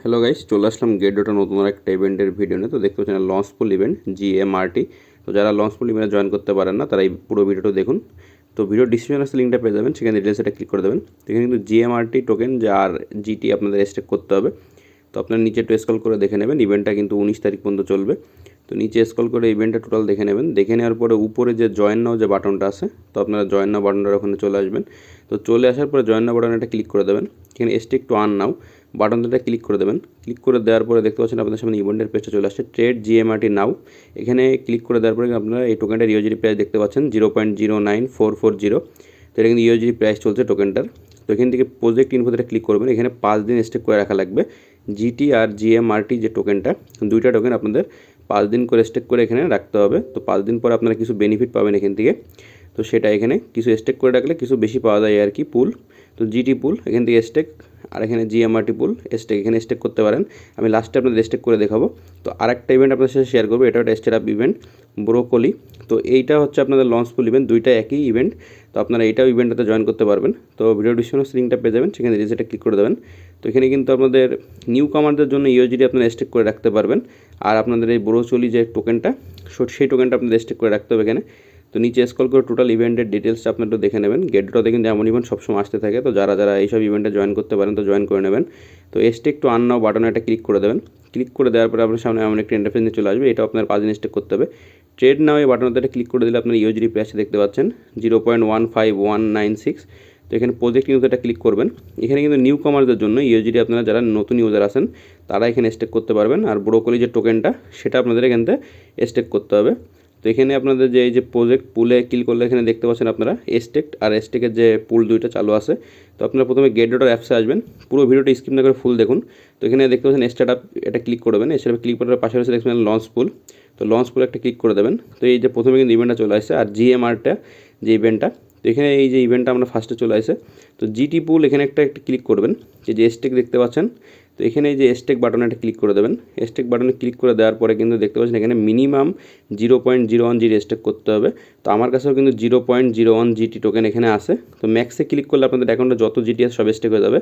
Hello guys, চলে আসলাম gate ডটে নতুন একটা ইভেন্টের ভিডিও নিয়ে। তো দেখতে পাচ্ছেন লঞ্চ পুল ইভেন্ট GMRT। তো যারা লঞ্চ পুল ইভেন্টে জয়েন করতে পারেন না তারা এই পুরো ভিডিওটা দেখুন। তো ভিডিও ডিসক্রিপশনে আসলে লিঙ্কটা পেয়ে যাবেন, সেখানে ডিটেলস এটা ক্লিক করে দেবেন। তো এখানে কিন্তু GMRT টোকেন যে আর GT আপনাদের স্টেক করতে হবে। তো আপনার নিচে একটু স্ক্রল করে দেখে নেবেন, ইভেন্টটা কিন্তু 19 তারিখ পর্যন্ত চলবে। তো নিচে স্ক্রল করে ইভেন্টটা টোটাল দেখে নেবেন। দেখে নেওয়ার পরে উপরে যে জয়েন নাও যে বাটনটা আছে, তো আপনারা জয়েন নাও বাটনটার ওখানে চলে আসবেন। তো চলে আসার পরে জয়েন নাও বাটনটা ক্লিক করে দেবেন। এখানে স্টিক টু আর্ন নাও বাটনটা ক্লিক করে দেবেন। ক্লিক করে দেওয়ার পরে দেখতে পাচ্ছেন আপনাদের সামনে ইভেন্টের পেজটা চলে আসছে, ট্রেড GMRT নাও। এখানে ক্লিক করে দেওয়ার পরে আপনারা এই টোকেনটার ইউএসডি প্রাইস দেখতে পাচ্ছেন 0.09440। তো এটা কিন্তু ইউএসডি প্রাইস চলছে টোকেনটার। তো এখান থেকে প্রজেক্ট ইনফোতে ক্লিক করবেন। এখানে 5 দিন স্টেক করে রাখা লাগবে। জিটি আর GMRT যে টোকেনটা, দুইটা টোকেন আপনাদের 5 দিন করে স্টেক করে এখানে রাখতে হবে। তো 5 দিন পরে আপনারা কিছু বেনিফিট পাবেন এখান থেকে। তো সেটা এখানে কিছু স্টেক করে রাখলে কিছু বেশি পাওয়া যায় আর কি, পুল। তো জিটি পুল এখান থেকে স্টেক, আর এখানে GMRT পুল স্টেক, এখানে স্টেক করতে পারেন। আমি লাস্টে আপনাদের স্টেক করে দেখাবো। তো আরেকটা ইভেন্ট আপনাদের সাথে শেয়ার করবো, এটা একটা স্টেট আপ ইভেন্ট ব্রোকলি। তো এইটা হচ্ছে আপনাদের লঞ্চ পুল ইভেন্ট, দুইটা একই ইভেন্ট। তো আপনারা এইটাও ইভেন্টটাতে জয়েন করতে পারবেন। তো ভিডিও ডিসক্রিপশনে লিঙ্কটা পেয়ে যাবেন, সেখানে রিজেক্টে ক্লিক করে দেবেন। তো এখানে কিন্তু আপনাদের নিউ কামারদের জন্য ইউএসডি আপনারা স্টেক করে রাখতে পারবেন। আর আপনাদের এই ব্রোকলি যে টোকেনটা, সেই টোকেনটা আপনাদের স্টেক করে রাখতে হবে এখানে। তো নিচে স্ক্রল করে টোটাল ইভেন্টের ডিটেলসটা আপনারা একটু দেখে নেবেন। গেটটাতে কিন্তু এমন ইভেন্ট সবসময় আসতে থাকে। তো যারা এইসব ইভেন্টে জয়েন করতে পারেন তো জয়েন করে নেবেন। তো স্টেক টু আর্ন নাও বাটনে একটা ক্লিক করে দেবেন। ক্লিক করে দেওয়ার পরে আপনার সামনে এমন একটা ইন্টারফেস নিয়ে চলে আসবে। এটা আপনার 5 দিন স্টেক করতে হবে। ট্রেড নাও এই বাটনটাতে একটা ক্লিক করে দিলে আপনার ইউএসডি প্রাইসটা দেখতে পাচ্ছেন 0.15196। তো এখানে প্রজেক্ট ইউজারটা ক্লিক করবেন। এখানে কিন্তু নিউ কামারদের জন্য ইউএসডি আপনারা যারা নতুন ইউজার আছেন তারা এখানে স্টেক করতে পারবেন। আর ব্রোকলি যে টোকেনটা সেটা আপনাদের এখান থেকে স্টেক করতে হবে। তো এখানে আপনাদের যে এই যে প্রজেক্ট পুলে ক্লিক করলে এখানে দেখতে পাচ্ছেন আপনারা স্টেক আর স্টেকের যে পুল দুইটা চালু আছে। তো আপনারা প্রথমে গেট ডট অ্যাপসে আসবেন, পুরো ভিডিওটা স্কিপ না করে ফুল দেখুন। তো এখানে দেখতে পাচ্ছেন স্টার্ট আপ, এটা ক্লিক করবেন। স্টার্ট আপ ক্লিক করার পাশে রয়েছে দেখবেন লঞ্চ পুল। তো লঞ্চ পুল একটা ক্লিক করে দেবেন। তো এই যে প্রথমে কিন্তু ইভেন্টটা চলে আসছে, আর GMRটা যে ইভেন্টটা, তো এখানে এই যে ইভেন্টটা আমরা ফার্স্টে চলে আসে। তো জিটি পুল এখানে একটা ক্লিক করবেন, যে স্টেক দেখতে পাচ্ছেন। তো এখানে এই যে স্টেক বাটনে একটা ক্লিক করে দেবেন। স্টেক বাটনে ক্লিক করে দেওয়ার পরে কিন্তু দেখতে পাচ্ছেন এখানে মিনিমাম 0.01 জিটি স্টেক করতে হবে। তো আমার কাছেও কিন্তু 0.01 জিটি টোকেন এখানে আছে। তো ম্যাক্সে ক্লিক করলে আপনাদের অ্যাকাউন্টে যত জিটি আছে সব স্টেক হয়ে যাবে।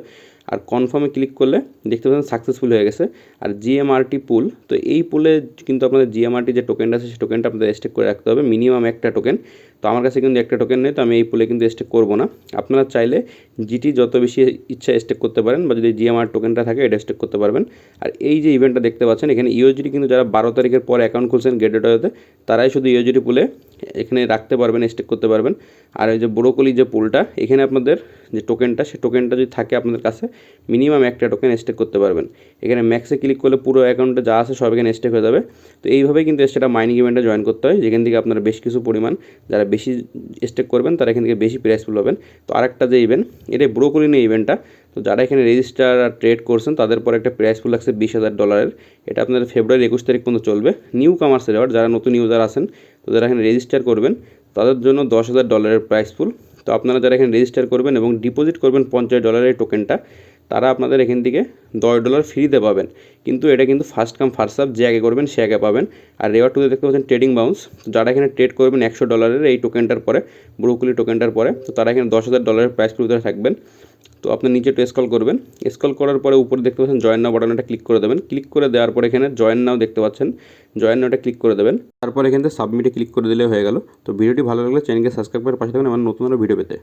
আর কনফার্মে ক্লিক করলে দেখতে পাচ্ছেন সাকসেসফুল হয়ে গেছে। আর GMRT পুল, তো এই পুলে কিন্তু আপনাদের GMRT যে টোকেনটা আছে সেই টোকেনটা আপনাদের স্টেক করে রাখতে হবে, মিনিমাম একটা টোকেন। তো আমার কাছে কিন্তু একটা টোকেন নেই, তো আমি এই পুলে কিন্তু স্টেক করবো না। আপনারা চাইলে জিটি যত বেশি ইচ্ছা স্টেক করতে পারেন, বা যদি GMR টোকেনটা থাকে এটা স্টেক করতে পারবেন। আর এই যে ইভেন্টটা দেখতে পাচ্ছেন এখানে ইউএসডি কিন্তু যারা 12 তারিখের পরে অ্যাকাউন্ট খুলছেন গেট ডটে, তারাই শুধু ইউএসডি পুলে এখানে রাখতে পারবেন, স্টেক করতে পারবেন। আর এই যে ব্রোকলি যে পুলটা, এখানে আপনাদের যে টোকেনটা, সেই টোকেনটা যদি থাকে আপনাদের কাছে মিনিমাম একটা টোকেন স্টেক করতে পারবেন। এখানে ম্যাক্সে ক্লিক করলে পুরো অ্যাকাউন্টে যা আছে সব এখানে স্টেক হয়ে যাবে। তো এইভাবেই কিন্তু সেটা মাইনিং ইভেন্টে জয়েন করতে হয়, যেখান থেকে আপনারা বেশ কিছু পরিমাণ যারা বেশি স্টেক করবেন তারা এখান থেকে বেশি প্রাইসফুল হবেন। তো আরেকটা যে ইভেন্ট, এটা ব্রোকলি নিয়ে ইভেন্টটা। তো যারা এখানে রেজিস্টার আর ট্রেড করছেন তাদের পরে একটা প্রাইসফুল লাগছে $20,000। এটা আপনাদের ফেব্রুয়ারি 21 তারিখ পর্যন্ত চলবে। নিউ কামার্সের আবার যারা নতুন ইউজার আছেন, তো যারা এখানে রেজিস্টার করবেন তাদের জন্য $10,000 প্রাইসফুল। তো আপনারা যারা এখানে রেজিস্টার করবেন এবং ডিপোজিট করবেন $50 এই টোকেনটা, তারা আপনাদের এখান থেকে $10 ফ্রিতে পাবেন। কিন্তু এটা কিন্তু ফার্স্ট কাম ফার্স্ট সার্ভ, যে আগে করবেন সে আগে পাবেন। আর রেওয়ার্ড টুতে দেখতে পাচ্ছেন ট্রেডিং বাউন্স। তো যারা এখানে ট্রেড করবেন $100 এই টোকেনটার পরে, ব্রোকলি টোকেনটার পরে, তো তারা এখানে $10,000 প্রাইস ভিতরে থাকবেন। তো আপনি নিচে একটু স্ক্রল করবেন। স্ক্রল করার পরে উপরে দেখতে পাচ্ছেন জয়েন নাও বাটনটা ক্লিক করে দেবেন। ক্লিক করে দেওয়ার পরে এখানে জয়েন নাও দেখতে পাচ্ছেন, জয়েন নাওটা ক্লিক করে দেবেন। তারপর এখান থেকে সাবমিটে ক্লিক করে দিলে হয়ে গেল। তো ভিডিওটি ভালো লাগলে চ্যানেলকে সাবস্ক্রাইব করে পাশে থাকবেন আমার নতুন ভিডিও পেতে।